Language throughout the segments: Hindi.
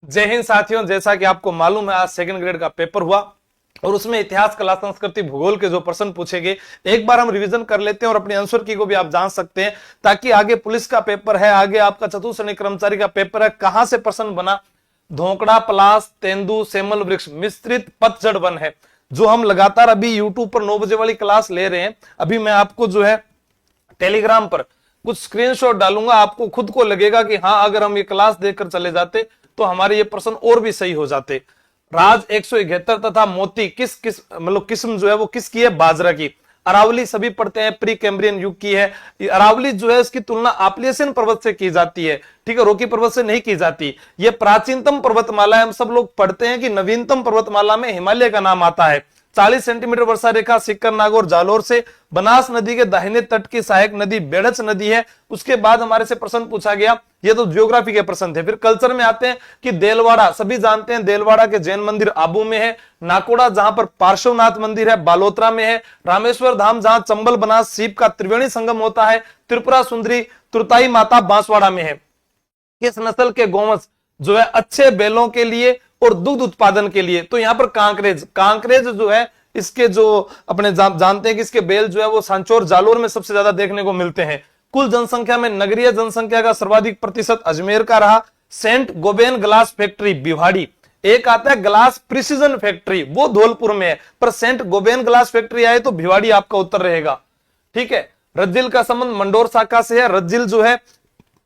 जय हिंद साथियों, जैसा कि आपको मालूम है आज सेकंड ग्रेड का पेपर हुआ और उसमें इतिहास, कला, संस्कृति, भूगोल के जो प्रश्न पूछे गए एक बार हम रिवीजन कर लेते हैं और अपनी आंसर की को भी आप जान सकते हैं, ताकि आगे पुलिस का पेपर है, आगे आपका चतुर्थ श्रेणी कर्मचारी का पेपर है, कहां से प्रश्न बना। धोकड़ा, पलास, तेंदु, सेमल वृक्ष, मिश्रित पतझड़ वन है, जो हम लगातार अभी यूट्यूब पर 9 बजे वाली क्लास ले रहे हैं। अभी मैं आपको जो है टेलीग्राम पर कुछ स्क्रीनशॉट डालूंगा, आपको खुद को लगेगा कि हाँ, अगर हम ये क्लास देखकर चले जाते तो हमारे ये प्रश्न और भी सही हो जाते। राज 171 तथा मोती किस किस मतलब किस्म जो है वो किसकी है? बाजरा की। अरावली सभी पढ़ते हैं प्री कैम्ब्रियन युग की है। अरावली जो है उसकी तुलना एप्लियन पर्वत से की जाती है, ठीक है, रॉकी पर्वत से नहीं की जाती। ये प्राचीनतम पर्वतमाला है। हम सब लोग पढ़ते हैं कि नवीनतम पर्वतमाला में हिमालय का नाम आता है। 40 सेंटीमीटर वर्षा रेखा सिक्कर नागौर जालोर से। बनास नदी के दाहिने तट की सहायक नदी बेड़च नदी है। उसके बाद हमारे से प्रश्न पूछा गया, ये तो ज्योग्राफी के प्रश्न थे। फिर कल्चर में आते हैं कि देलवाड़ा, सभी जानते हैं देलवाड़ा के जैन मंदिर आबू में है। नाकोड़ा जहां पर पार्श्वनाथ मंदिर है बालोतरा में है। रामेश्वर धाम जहां चंबल बनास सीप का त्रिवेणी संगम होता है। त्रिपुरा सुंदरी तुरताई माता बांसवाड़ा में है। किस नस्ल के गोवंश जो है अच्छे बैलों के लिए और दुग्ध उत्पादन के लिए? तो यहां पर कांकरेज जो है इसके जो अपने जानते हैं कि इसके बैल जो है वो सांचौर जालोर में सबसे ज्यादा देखने को मिलते हैं। कुल जनसंख्या में नगरीय जनसंख्या का सर्वाधिक प्रतिशत अजमेर का रहा। Saint Gobain glass factory Bhiwadi. एक आता है ग्लास प्रिसीजन फैक्ट्री, वो धौलपुर में है, पर सेंट गोबेन ग्लास फैक्ट्री आए तो भिवाड़ी आपका उत्तर रहेगा। ठीक है। रज्जिल का संबंध मंडोर शाखा से है। रज्जिल जो है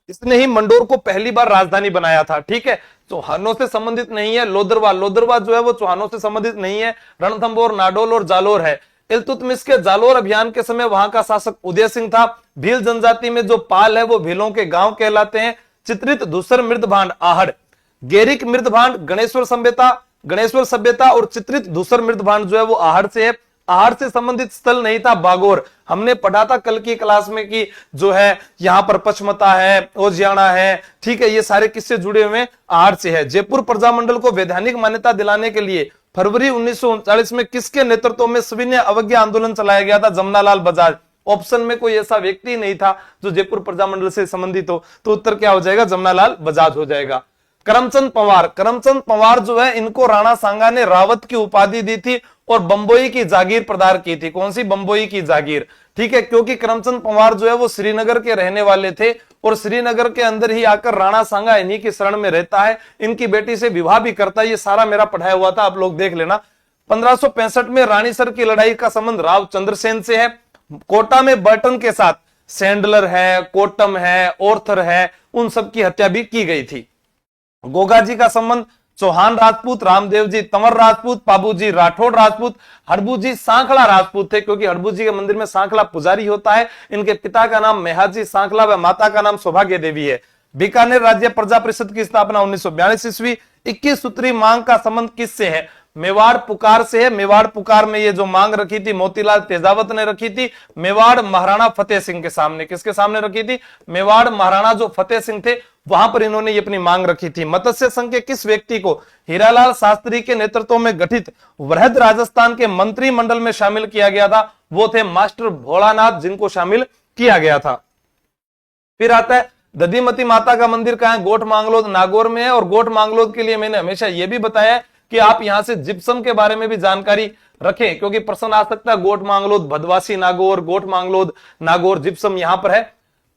इसने ही मंडोर को पहली बार राजधानी बनाया था। ठीक है। चौहानों से संबंधित नहीं है। लोदरवा जो है वो चौहानों से संबंधित नहीं है। रणथंभौर, नाडोल और जालोर है। इल्तुतमिश के जालोर अभियान के समय वहां का शासक उदय सिंह था। भील जनजाति में जो पाल है वो भीलों के गांव कहलाते हैं। चित्रित धूसर मृदभांड आहड़। गेरिक मृदभांड गणेश्वर सभ्यता और चित्रित धूसर मृदभांड जो है वो आहड़ से है। आहड़ से संबंधित स्थल नहीं था बागोर। हमने पढ़ा था कल की क्लास में कि जो है यहां पर पचमता है, ओजियाना है, ठीक है, ये सारे किससे जुड़े हुए? आहड़ से है। जयपुर प्रजामंडल को वैधानिक मान्यता दिलाने के लिए फरवरी 1939 में किसके नेतृत्व में सविनय अवज्ञा आंदोलन चलाया गया था? जमनालाल बजाज। ऑप्शन में कोई ऐसा व्यक्ति नहीं था जो जयपुर प्रजामंडल से संबंधित हो, तो उत्तर क्या हो जाएगा? जमनालाल बजाज हो जाएगा। करमचंद पंवार जो है इनको राणा सांगा ने रावत की उपाधि दी थी और बंबोई की जागीर प्रदान की थी। कौन सी? बंबोई की जागीर। ठीक है, क्योंकि करमचंद पंवार जो है वो श्रीनगर के रहने वाले थे और श्रीनगर के अंदर ही आकर राणा सांगा इन्हीं की शरण में रहता है, इनकी बेटी से विवाह भी करता है। ये सारा मेरा पढ़ाया हुआ था, आप लोग देख लेना। 1565 में रानीसर की लड़ाई का संबंध राव चंद्रसेन से है। कोटा में बर्टन के साथ सैंडलर है, कोटम है, ऑर्थर है, उन सब की हत्या भी की गई थी। गोगा जी का संबंध चौहान राजपूत, रामदेव जी तंवर राजपूत, पाबू जी राठौड़ राजपूत, हड़बू जी सांखला राजपूत थे, क्योंकि हड़बू जी के मंदिर में सांखला पुजारी होता है। इनके पिता का नाम मेहाजी सांखला व माता का नाम सौभाग्य देवी है। बीकानेर राज्य प्रजा परिषद की स्थापना 1942 ईस्वी। 21 सूत्री मांग का संबंध किससे है? मेवाड़ पुकार से है। मेवाड़ पुकार में ये जो मांग रखी थी मोतीलाल तेजावत ने रखी थी। मेवाड़ महाराणा फतेह सिंह के सामने। किसके सामने रखी थी? मेवाड़ महाराणा जो फतेह सिंह थे वहां पर इन्होंने ये अपनी मांग रखी थी। मत्स्य संघ के किस व्यक्ति को हीरालाल शास्त्री के नेतृत्व में गठित वृहद राजस्थान के मंत्रिमंडल में शामिल किया गया था? वो थे मास्टर भोलानाथ, जिनको शामिल किया गया था। फिर आता है दधिमती माता का मंदिर कहां है? गोठ मांगलोद नागौर में है। और गोठ मांगलोद के लिए मैंने हमेशा यह भी बताया है कि आप यहां से जिप्सम के बारे में भी जानकारी रखें, क्योंकि प्रश्न आ सकता है गोठ मांगलोद भदवासी नागौर, गोठ मांगलोद नागौर, जिप्सम यहां पर है।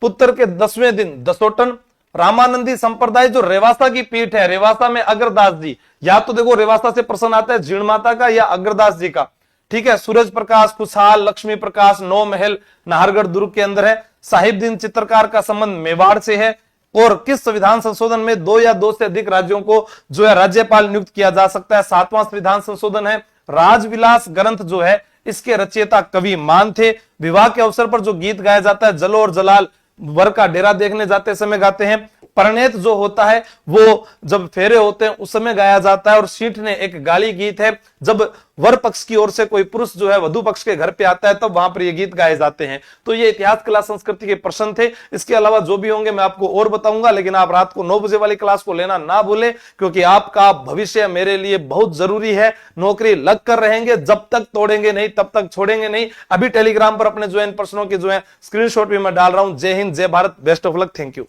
पुत्र के 10वें दिन दसोटन। रामानंदी संप्रदाय जो रेवासा की पीठ है, रेवासा में अग्रदास जी, या तो देखो रेवासा से प्रश्न आता है जीण माता का या अग्रदास जी का। ठीक है। सूरज प्रकाश, खुशहाल, लक्ष्मी प्रकाश, नौ महल नाहरगढ़ दुर्ग के अंदर है। साहिबदीन चित्रकार का संबंध मेवाड़ से है। और किस संविधान संशोधन में 2 या 2 से अधिक राज्यों को जो है राज्यपाल नियुक्त किया जा सकता है? 7वां संविधान संशोधन है। राजविलास ग्रंथ जो है इसके रचयिता कवि मान थे। विवाह के अवसर पर जो गीत गाया जाता है जलो और जलाल वर का डेरा देखने जाते समय गाते हैं। परिणेत जो होता है वो जब फेरे होते हैं उस समय गाया जाता है। और सीठ ने एक गाली गीत है, जब वर पक्ष की ओर से कोई पुरुष जो है वधु पक्ष के घर पे आता है तब वहां पर ये गीत गाए जाते हैं। तो ये इतिहास, कला, संस्कृति के प्रश्न थे। इसके अलावा जो भी होंगे मैं आपको और बताऊंगा, लेकिन आप रात को 9 बजे वाली क्लास को लेना ना भूले, क्योंकि आपका भविष्य मेरे लिए बहुत जरूरी है। नौकरी लग कर रहेंगे, जब तक तोड़ेंगे नहीं तब तक छोड़ेंगे नहीं। अभी टेलीग्राम पर अपने जो इन प्रश्नों की जो है स्क्रीनशॉट भी मैं डाल रहा हूं। जय हिंद, जय Bharat, best of luck, thank you.